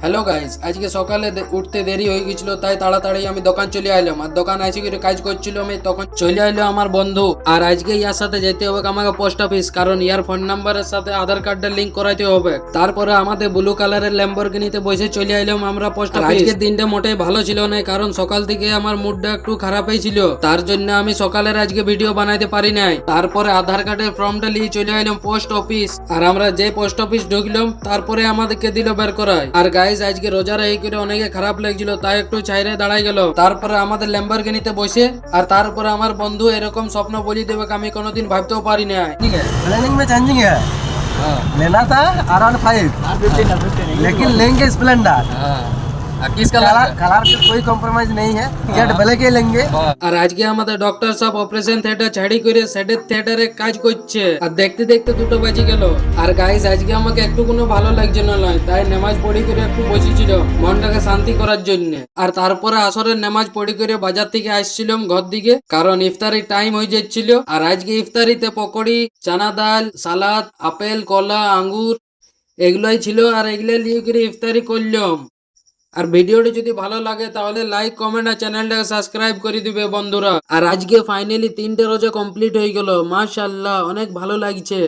Hello guys, আজকে সকালে উঠতে দেরি হয়ে গেছিল, তাই তাড়াতাড়ি আমি দোকান চলে আইলাম। আর দোকান এসে করে কাজ করছিল, আমি তখন চলে আইলো আমার বন্ধু। আর আজকে ইয়ার সাথে যেতে হবে আমাকে পোস্ট অফিস, কারণ ইয়ার ফোন নাম্বারের সাথে আধার কার্ডের লিঙ্ক করাইতে হবে। তারপরে আমাদের ব্লু কালারের ল্যাম্বরগিনিতে বসে চলে আইলাম আমরা পোস্ট অফিস। আজকের দিনটা মোটেই ভালো ছিল না, কারণ সকাল থেকে আমার মুডটা একটু খারাপই ছিল, তার জন্য আমি সকালের আজকে ভিডিও বানাইতে পারি নাই। তারপরে আধার কার্ডের ফর্মটা নিয়ে চলে আইলাম পোস্ট অফিস। আর আমরা যে পোস্ট অফিস ঢুকলাম, তারপরে আমাদেরকে দিল বের করায়। আর গাইস, আজকে রোজার এই করে অনেকে খারাপ লাগছিল, তাই একটু ছাইরে দাঁড়াই গেল। তারপরে আমাদের ল্যাম্বরগিনিতে বসে, আর তারপরে আমার বন্ধু এরকম স্বপ্ন বলি দেবে আমি কোনোদিন ভাবতেও পারি না। ठीक है प्लानिंग में चेंजिंग है। लेना था R15 लेकिन लेंगे स्प्लेंडर। किसका कलर का कोई कॉम्प्रोमाइज नहीं है, जेट ब्लैक ही लेंगे। আর আজকে আমাদের ডক্টর সাহেব অপারেশন থিয়েটার ছাড়ি করে সেটের থিয়েটারে কাজ করছে, আর দেখতে দেখতে 2টো বাজে গেল। আর গাইস, আজকে আমাকে একটু কোনো ভালো লাগছে না, তাই নামাজ পড়ি করে একটু বসেছিল মনটাকে শান্তি করার জন্য। আর তারপরে আসরের নামাজ পড়ি করে বাজার থেকে আসছিলাম ঘর দিকে, কারণ ইফতারি টাইম হয়ে যাচ্ছিল। আর আজকে ইফতারিতে পকোড়ি, চানা ডাল, সালাদ, আপেল, কলা, আঙ্গুর এগুলোই ছিল। আর এগুলো নিয়ে করে ইফতারি করলাম। আর ভিডিওটি যদি ভালো লাগে তাহলে লাইক, কমেন্ট আর চ্যানেলটাকে সাবস্ক্রাইব করে দিবে বন্ধুরা। আর আজকে ফাইনালি 3টে রোজা কমপ্লিট হয়ে গেল, মাশাআল্লাহ অনেক ভালো লাগছে।